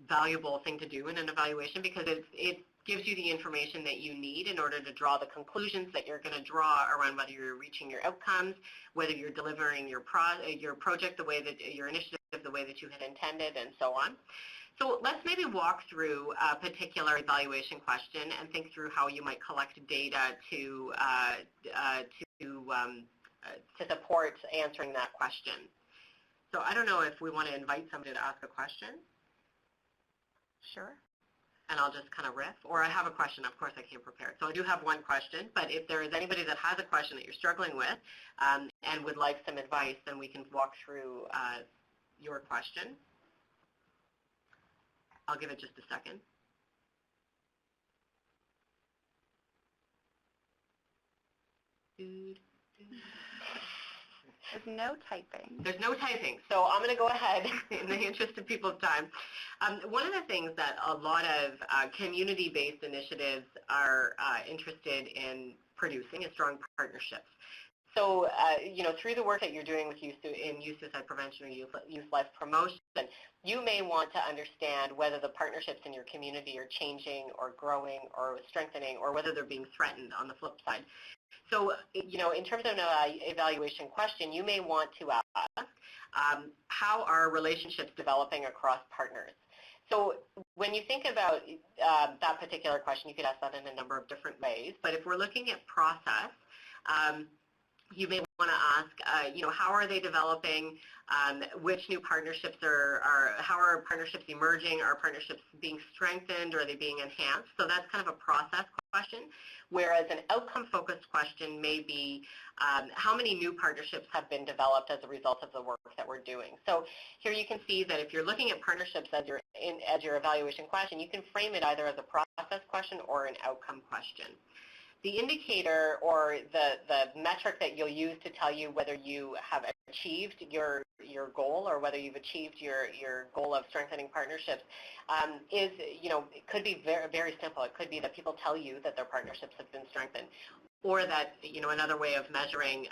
valuable thing to do in an evaluation, because it gives you the information that you need in order to draw the conclusions that you're going to draw around whether you're reaching your outcomes, whether you're delivering your project the way that your initiative the way that you had intended, and so on. So let's maybe walk through a particular evaluation question and think through how you might collect data to support answering that question. So I don't know if we want to invite somebody to ask a question. Sure. And I'll just kind of riff, or I have a question. Of course, I came prepared. So I do have one question, but if there is anybody that has a question that you're struggling with and would like some advice, then we can walk through your question. I'll give it just a second. There's no typing. There's no typing, so I'm going to go ahead in the interest of people's time. One of the things that a lot of community-based initiatives are interested in producing is strong partnerships. So, through the work that you're doing with youth suicide prevention or youth life promotion, you may want to understand whether the partnerships in your community are changing or growing or strengthening, or whether they're being threatened on the flip side. So, in terms of an evaluation question, you may want to ask, how are relationships developing across partners? So when you think about that particular question, you could ask that in a number of different ways. But if we're looking at process, you may want to ask, how are they developing? Which new partnerships how are partnerships emerging? Are partnerships being strengthened, or are they being enhanced? So that's kind of a process question, whereas an outcome-focused question may be, how many new partnerships have been developed as a result of the work that we're doing? So here you can see that if you're looking at partnerships as your evaluation question, you can frame it either as a process question or an outcome question. The indicator or the metric that you'll use to tell you whether you have achieved your goal or whether you've achieved your goal of strengthening partnerships it could be very, very simple. It could be that people tell you that their partnerships have been strengthened, or that, another way of measuring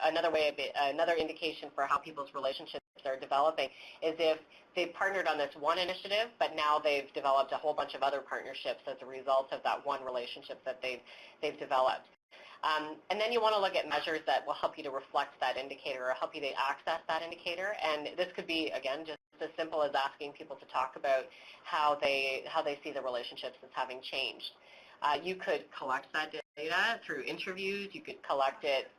another indication for how people's relationships are developing is if they've partnered on this one initiative, but now they've developed a whole bunch of other partnerships as a result of that one relationship that they've developed. And then you want to look at measures that will help you to reflect that indicator or help you to access that indicator. And this could be, again, just as simple as asking people to talk about how they see the relationships as having changed. You could collect that data through interviews. You could collect it,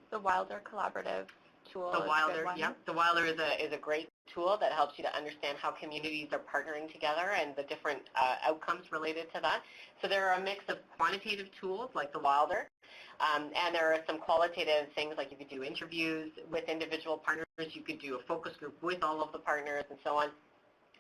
The Wilder Collaborative tool. The Wilder is a great tool that helps you to understand how communities are partnering together and the different outcomes related to that. So there are a mix of quantitative tools like the Wilder, and there are some qualitative things like you could do interviews with individual partners, you could do a focus group with all of the partners and so on.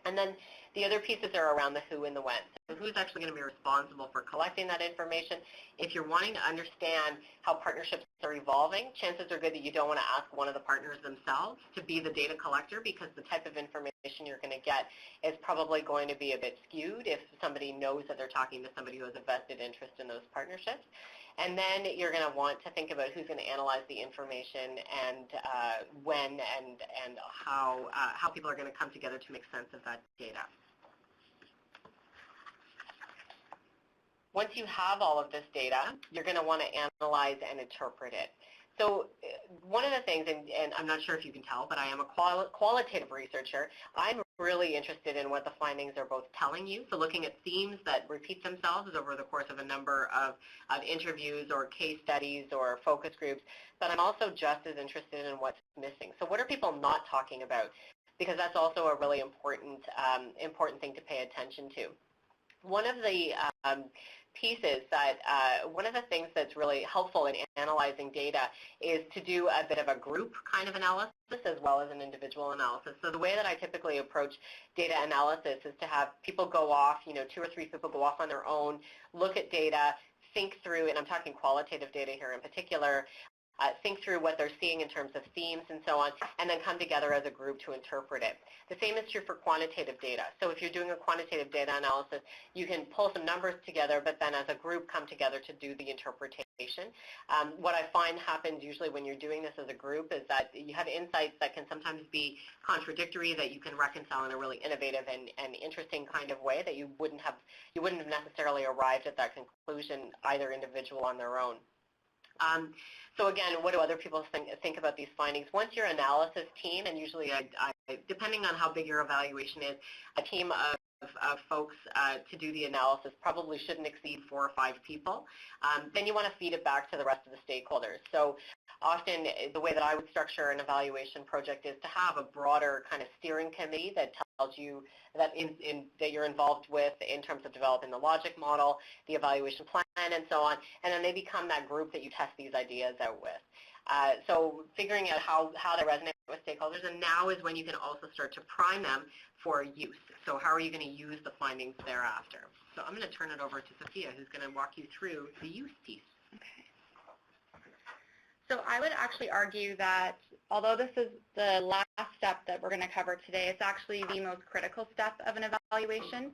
And then the other pieces are around the who and the when. So who's actually going to be responsible for collecting that information? If you're wanting to understand how partnerships are evolving, chances are good that you don't want to ask one of the partners themselves to be the data collector, because the type of information you're going to get is probably going to be a bit skewed if somebody knows that they're talking to somebody who has a vested interest in those partnerships. And then you're going to want to think about who's going to analyze the information and when and how people are going to come together to make sense of that data. Once you have all of this data, you're going to want to analyze and interpret it. So one of the things, and I'm not sure if you can tell, but I am a qualitative researcher. I'm really interested in what the findings are both telling you, so looking at themes that repeat themselves over the course of a number of interviews or case studies or focus groups, but I'm also just as interested in what's missing. So what are people not talking about? Because that's also a really important thing to pay attention to. One of the pieces that, one of the things that's really helpful in analyzing data is to do a bit of a group kind of analysis as well as an individual analysis. So the way that I typically approach data analysis is to have people go off, 2 or 3 people go off on their own, look at data, think through, and I'm talking qualitative data here in particular, think through what they're seeing in terms of themes and so on, and then come together as a group to interpret it. The same is true for quantitative data. So if you're doing a quantitative data analysis, you can pull some numbers together, but then as a group come together to do the interpretation. What I find happens usually when you're doing this as a group is that you have insights that can sometimes be contradictory that you can reconcile in a really innovative and interesting kind of way that you wouldn't have necessarily arrived at that conclusion either individual on their own. So again, what do other people think about these findings? Once your analysis team, and usually depending on how big your evaluation is, a team of folks to do the analysis probably shouldn't exceed 4 or 5 people. Then you want to feed it back to the rest of the stakeholders. So often the way that I would structure an evaluation project is to have a broader kind of steering committee that tells you that that you're involved with in terms of developing the logic model, the evaluation plan, and so on, and then they become that group that you test these ideas out with. So figuring out how they resonate with stakeholders, and now is when you can also start to prime them for use. So how are you going to use the findings thereafter? So I'm going to turn it over to Sophia, who's going to walk you through the use piece. Okay. So I would actually argue that although this is the last step that we're going to cover today. It's actually the most critical step of an evaluation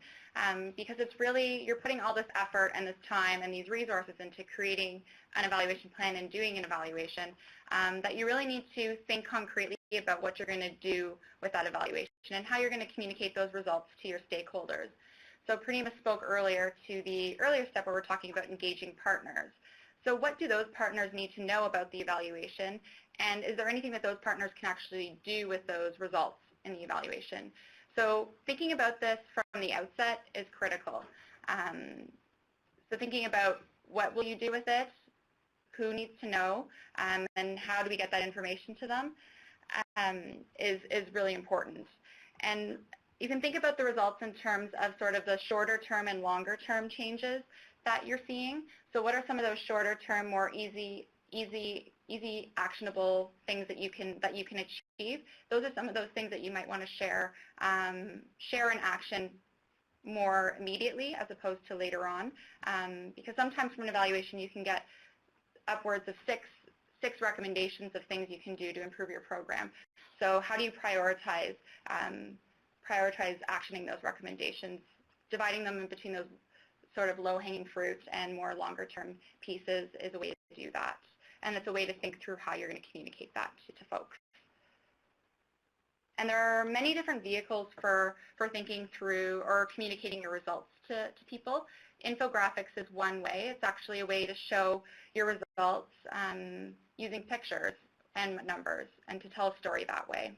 because it's really, you're putting all this effort and this time and these resources into creating an evaluation plan and doing an evaluation that you really need to think concretely about what you're going to do with that evaluation and how you're going to communicate those results to your stakeholders. So Purnima spoke earlier to the earlier step where we're talking about engaging partners. So what do those partners need to know about the evaluation, and is there anything that those partners can actually do with those results in the evaluation? So thinking about this from the outset is critical. So thinking about what will you do with it, who needs to know, and how do we get that information to them is really important. And you can think about the results in terms of sort of the shorter term and longer term changes that you're seeing. So what are some of those shorter term, more easy actionable things that you can achieve? Those are some of those things that you might want to share an action more immediately as opposed to later on, because sometimes from an evaluation you can get upwards of six recommendations of things you can do to improve your program. So how do you prioritize actioning those recommendations, dividing them in between those sort of low-hanging fruit and more longer-term pieces is a way to do that. And it's a way to think through how you're going to communicate that to folks. And there are many different vehicles for thinking through or communicating your results to people. Infographics is one way. It's actually a way to show your results using pictures and numbers and to tell a story that way.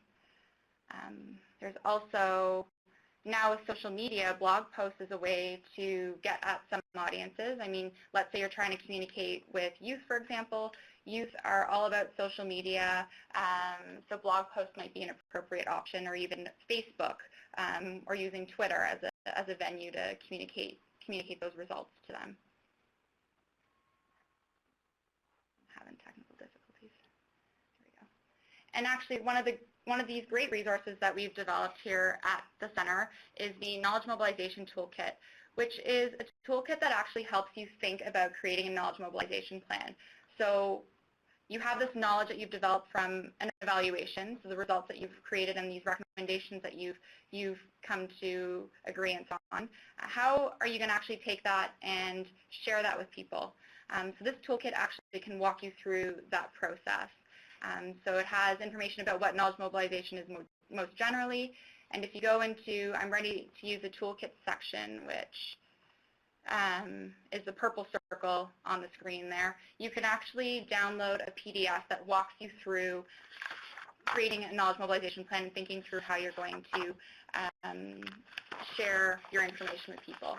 There's also, now with social media, blog posts is a way to get at some audiences. I mean, let's say you're trying to communicate with youth, for example. Youth are all about social media, so blog posts might be an appropriate option, or even Facebook, or using Twitter as a venue to communicate those results to them. I'm having technical difficulties. Here we go. And actually, one of these great resources that we've developed here at the center is the Knowledge Mobilization Toolkit, which is a toolkit that actually helps you think about creating a knowledge mobilization plan. So you have this knowledge that you've developed from an evaluation, so the results that you've created and these recommendations that you've come to agreement on. How are you going to actually take that and share that with people? So this toolkit actually can walk you through that process. So it has information about what knowledge mobilization is most generally, and if you go into I'm ready to use the toolkit section, which is the purple circle on the screen there, you can actually download a PDF that walks you through creating a knowledge mobilization plan and thinking through how you're going to share your information with people.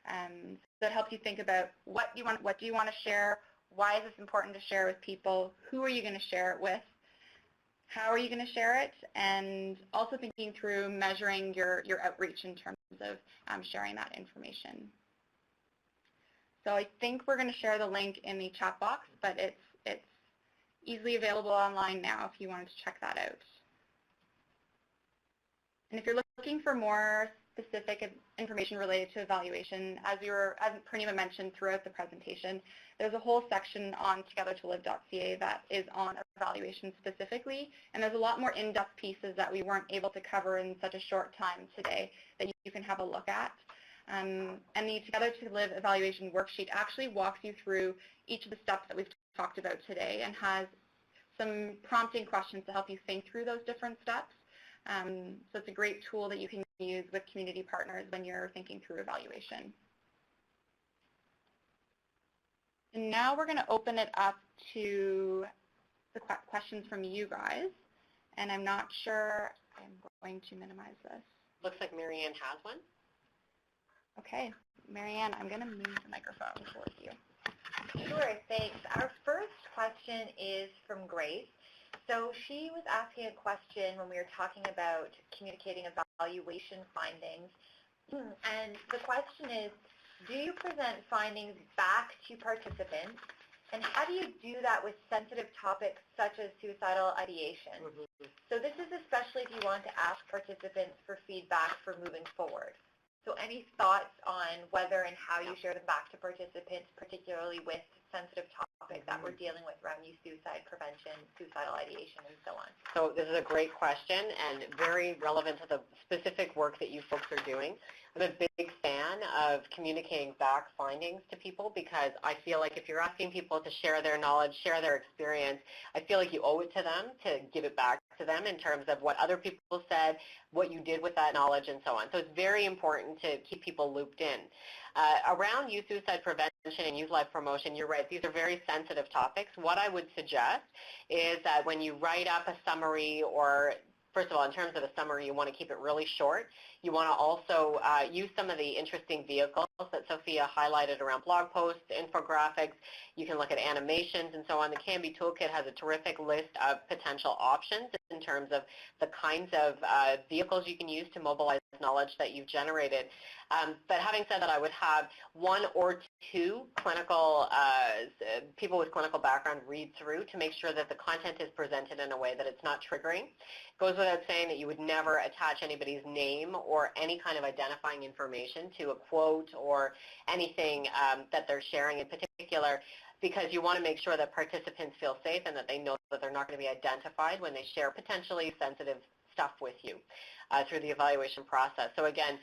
So that helps you think about what do you want to share, why is this important to share with people, who are you going to share it with, how are you going to share it, and also thinking through measuring your outreach in terms of sharing that information. So I think we're going to share the link in the chat box, but it's easily available online now if you wanted to check that out. And if you're looking for more specific information related to evaluation, as Purnima mentioned throughout the presentation, there's a whole section on togethertolive.ca that is on evaluation specifically, and there's a lot more in-depth pieces that we weren't able to cover in such a short time today that you can have a look at. And the Together to Live evaluation worksheet actually walks you through each of the steps that we've talked about today and has some prompting questions to help you think through those different steps. So it's a great tool that you can use with community partners when you're thinking through evaluation. And now we're going to open it up to the questions from you guys. And I'm not sure, I'm going to minimize this. Looks like Marianne has one. Okay, Marianne, I'm going to move the microphone towards you. Sure, thanks. Our first question is from Grace. So she was asking a question when we were talking about communicating evaluation findings. And the question is, do you present findings back to participants? And how do you do that with sensitive topics such as suicidal ideation? So this is especially if you want to ask participants for feedback for moving forward. So any thoughts on whether and how you share them back to participants, particularly with sensitive that we're dealing with around youth suicide prevention, suicidal ideation, and so on? So this is a great question and very relevant to the specific work that you folks are doing. I'm a big fan of communicating back findings to people because I feel like if you're asking people to share their knowledge, share their experience, I feel like you owe it to them to give it back to them in terms of what other people said, what you did with that knowledge, and so on. So it's very important to keep people looped in. Around youth suicide prevention and youth life promotion, you're right, these are very sensitive topics. What I would suggest is that when you write up a summary, or first of all, in terms of a summary, you want to keep it really short. You want to also use some of the interesting vehicles that Sophia highlighted around blog posts, infographics. You can look at animations and so on. The Canby Toolkit has a terrific list of potential options in terms of the kinds of vehicles you can use to mobilize knowledge that you've generated. But having said that, I would have one or two clinical people with clinical background read through to make sure that the content is presented in a way that it's not triggering. It goes without saying that you would never attach anybody's name or any kind of identifying information to a quote or anything that they're sharing in particular, because you want to make sure that participants feel safe and that they know that they're not going to be identified when they share potentially sensitive stuff with you through the evaluation process. So again,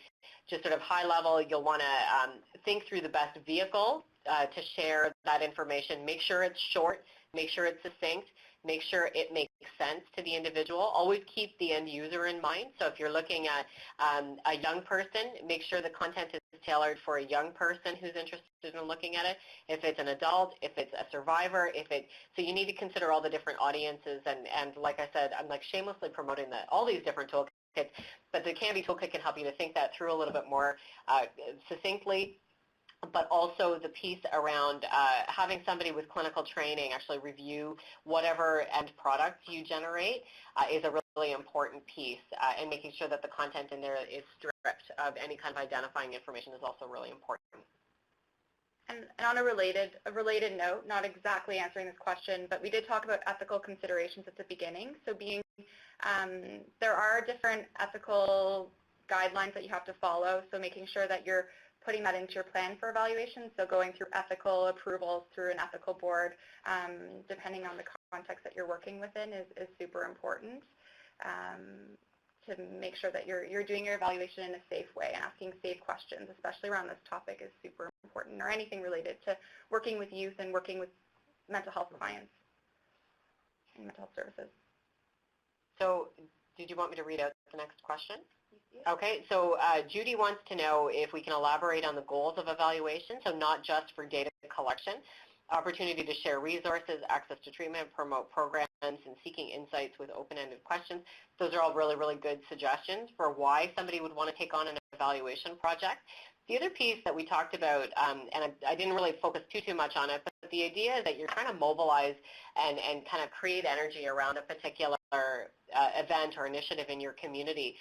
just sort of high level, you'll want to think through the best vehicle to share that information. Make sure it's short, make sure it's succinct, make sure it makes sense to the individual. Always keep the end user in mind. So if you're looking at a young person, make sure the content is tailored for a young person who's interested in looking at it. If it's an adult, if it's a survivor, so you need to consider all the different audiences. And like I said, I'm like shamelessly promoting all these different toolkits, but the Canby Toolkit can help you to think that through a little bit more succinctly. But also the piece around having somebody with clinical training actually review whatever end product you generate is a really important piece, and making sure that the content in there is stripped of any kind of identifying information is also really important. And on a related note, not exactly answering this question, but we did talk about ethical considerations at the beginning. So there are different ethical guidelines that you have to follow, so making sure that you're putting that into your plan for evaluation, so going through ethical approvals through an ethical board, depending on the context that you're working within, is super important to make sure that you're doing your evaluation in a safe way and asking safe questions, especially around this topic, is super important, or anything related to working with youth and working with mental health clients and mental health services. So did you want me to read out the next question? Okay, so Judy wants to know if we can elaborate on the goals of evaluation, so not just for data collection, opportunity to share resources, access to treatment, promote programs, and seeking insights with open-ended questions. Those are all really, really good suggestions for why somebody would want to take on an evaluation project. The other piece that we talked about, and I didn't really focus too much on it, but the idea is that you're trying to mobilize and kind of create energy around a particular event or initiative in your community.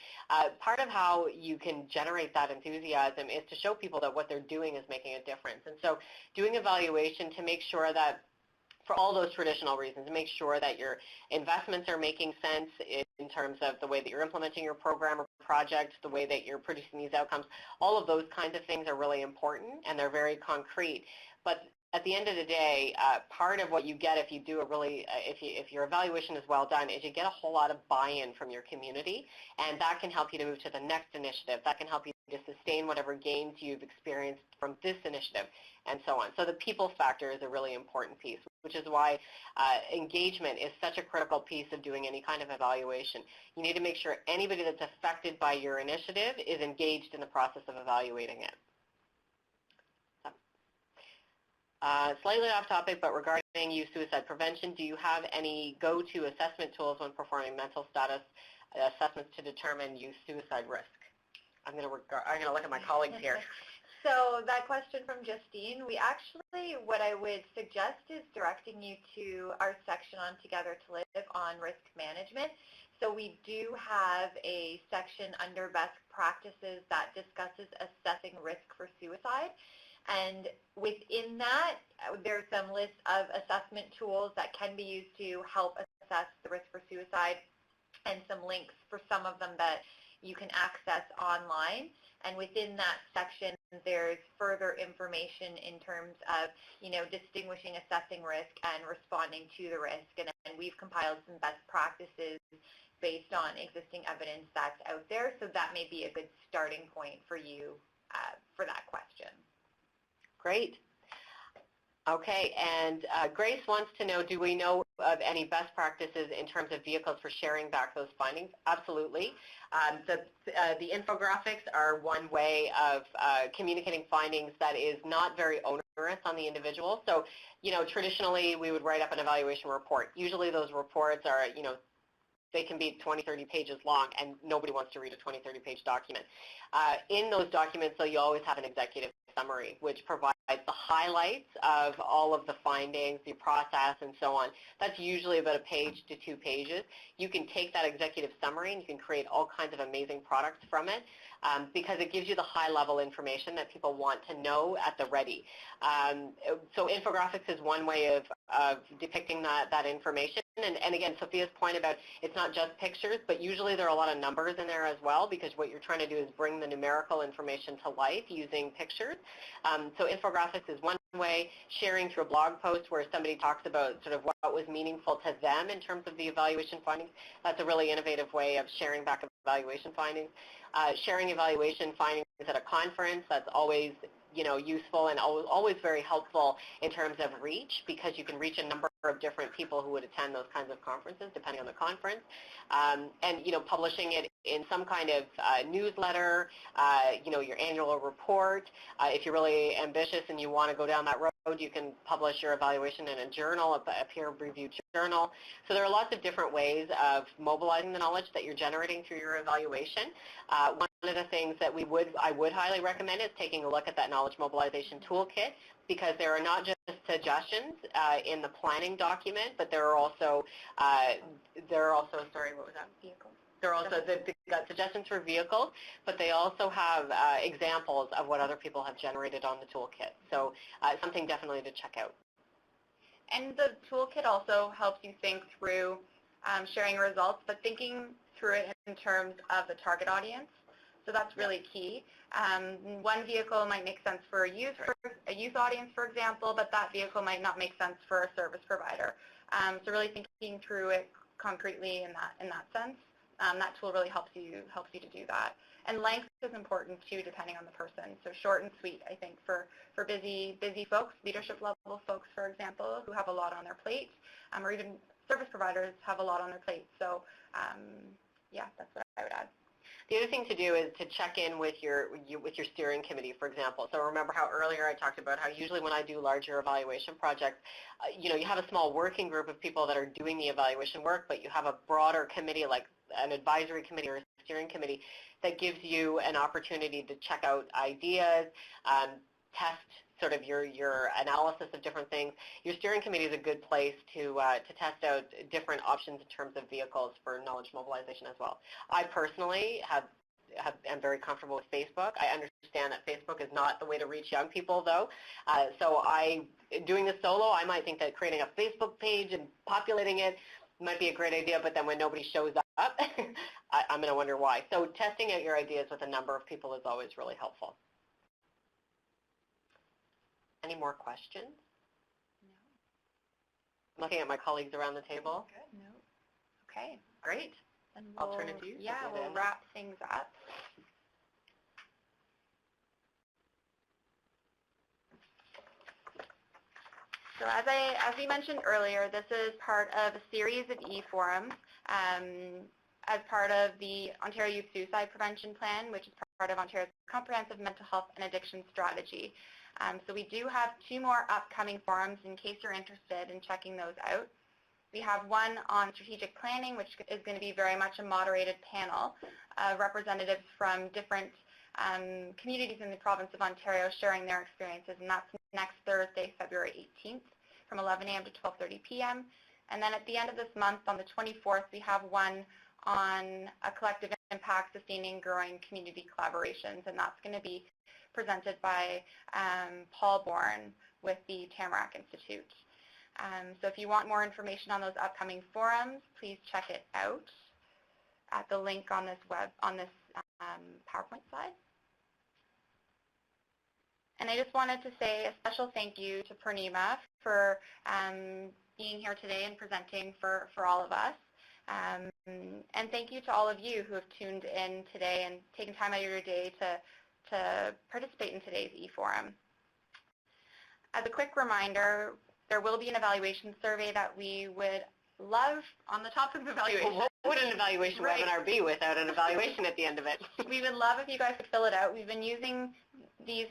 Part of how you can generate that enthusiasm is to show people that what they're doing is making a difference. And so doing evaluation to make sure that, for all those traditional reasons, to make sure that your investments are making sense in terms of the way that you're implementing your program or project, the way that you're producing these outcomes, all of those kinds of things are really important, and they're very concrete. But at the end of the day, part of what you get if you do if your evaluation is well done, is you get a whole lot of buy-in from your community, and that can help you to move to the next initiative. That can help you to sustain whatever gains you've experienced from this initiative, and so on. So the people factor is a really important piece, which is why engagement is such a critical piece of doing any kind of evaluation. You need to make sure anybody that's affected by your initiative is engaged in the process of evaluating it. Slightly off topic, but regarding youth suicide prevention, do you have any go-to assessment tools when performing mental status assessments to determine youth suicide risk? I'm going to look at my colleagues here. So that question from Justine, what I would suggest is directing you to our section on Together to Live on risk management. So we do have a section under best practices that discusses assessing risk for suicide. And within that, there's some list of assessment tools that can be used to help assess the risk for suicide, and some links for some of them that you can access online. And within that section, there's further information in terms of, distinguishing, assessing risk and responding to the risk. And we've compiled some best practices based on existing evidence that's out there. So that may be a good starting point for you for that question. Great. Okay, and Grace wants to know, do we know of any best practices in terms of vehicles for sharing back those findings? Absolutely. The infographics are one way of communicating findings that is not very onerous on the individual. So, traditionally we would write up an evaluation report. Usually those reports are, they can be 20, 30 pages long, and nobody wants to read a 20, 30-page document. In those documents, though, you always have an executive summary, which provides the highlights of all of the findings, the process, and so on. That's usually about a page to 2 pages. You can take that executive summary and you can create all kinds of amazing products from it because it gives you the high-level information that people want to know at the ready. So infographics is one way of depicting that information. And again, Sophia's point about it's not just pictures, but usually there are a lot of numbers in there as well, because what you're trying to do is bring the numerical information to life using pictures. So infographics is one way. Sharing through a blog post where somebody talks about sort of what was meaningful to them in terms of the evaluation findings, that's a really innovative way of sharing back evaluation findings. Sharing evaluation findings at a conference, that's always useful and always very helpful in terms of reach, because you can reach a number of different people who would attend those kinds of conferences depending on the conference. And publishing it in some kind of newsletter, your annual report. If you're really ambitious and you want to go down that road, you can publish your evaluation in a journal, a peer-reviewed journal. So there are lots of different ways of mobilizing the knowledge that you're generating through your evaluation. One of the things that I would highly recommend is taking a look at that Knowledge Mobilization Toolkit, because there are not just suggestions in the planning document, but there are also, sorry, what was that? Vehicles. They're also they've got suggestions for vehicles, but they also have examples of what other people have generated on the toolkit. So something definitely to check out. And the toolkit also helps you think through sharing results, but thinking through it in terms of the target audience. So that's really key. One vehicle might make sense for a youth audience, for example, but that vehicle might not make sense for a service provider. So really thinking through it concretely in that sense. That tool really helps you to do that. And length is important too, depending on the person. So short and sweet, I think, for busy folks, leadership level folks, for example, who have a lot on their plate, or even service providers have a lot on their plate. So yeah, that's what I would add. The other thing to do is to check in with your steering committee, for example. So remember how earlier I talked about how usually when I do larger evaluation projects, you have a small working group of people that are doing the evaluation work, but you have a broader committee like an advisory committee or a steering committee that gives you an opportunity to check out ideas, test sort of your analysis of different things. Your steering committee is a good place to test out different options in terms of vehicles for knowledge mobilization as well. I personally am very comfortable with Facebook. I understand that Facebook is not the way to reach young people, though. So doing this solo, I might think that creating a Facebook page and populating it might be a great idea, but then when nobody shows up, I'm going to wonder why. So testing out your ideas with a number of people is always really helpful. Any more questions? No. I'm looking at my colleagues around the table. Good. No. Okay. Great. And I'll turn it to you. Yeah, we'll wrap things up. So as we mentioned earlier, this is part of a series of e-forums as part of the Ontario Youth Suicide Prevention Plan, which is part of Ontario's comprehensive mental health and addiction strategy. So we do have 2 more upcoming forums in case you're interested in checking those out. We have one on strategic planning, which is going to be very much a moderated panel of representatives from different communities in the province of Ontario sharing their experiences, and that's next Thursday, February 18th from 11 a.m. to 12:30 p.m. And then at the end of this month, on the 24th, we have one on a collective impact, sustaining, growing community collaborations, and that's going to be presented by Paul Bourne with the Tamarack Institute. So if you want more information on those upcoming forums, please check it out at the link on this PowerPoint slide. And I just wanted to say a special thank you to Purnima for being here today and presenting for all of us. And thank you to all of you who have tuned in today and taken time out of your day to participate in today's e-forum. As a quick reminder, there will be an evaluation survey that we would love on the topic of evaluation. Well, what would an evaluation webinar be without an evaluation at the end of it? We would love if you guys could fill it out. We've been using these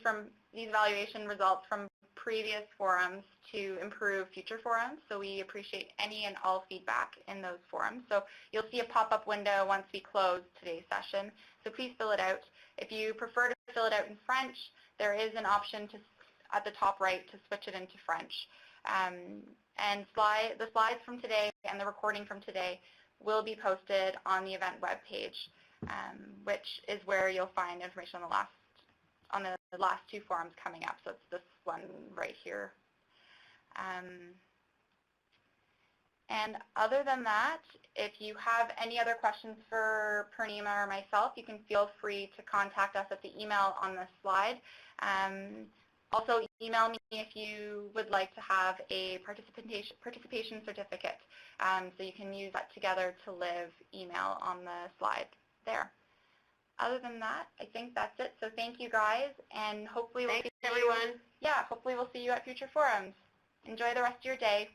evaluation results from previous forums to improve future forums, so we appreciate any and all feedback in those forums. So you'll see a pop-up window once we close today's session, so please fill it out. If you prefer to fill it out in French, there is an option at the top right to switch it into French. And the slides from today and the recording from today will be posted on the event webpage, which is where you'll find information on the last two forums coming up. So it's this one right here. And other than that, if you have any other questions for Purnima or myself, you can feel free to contact us at the email on this slide. Also, email me if you would like to have a participation certificate. So you can use that Together to Live email on the slide there. Other than that, I think that's it. So thank you guys, and hopefully we'll see you. Thanks, everyone. Yeah, hopefully we'll see you at future forums. Enjoy the rest of your day.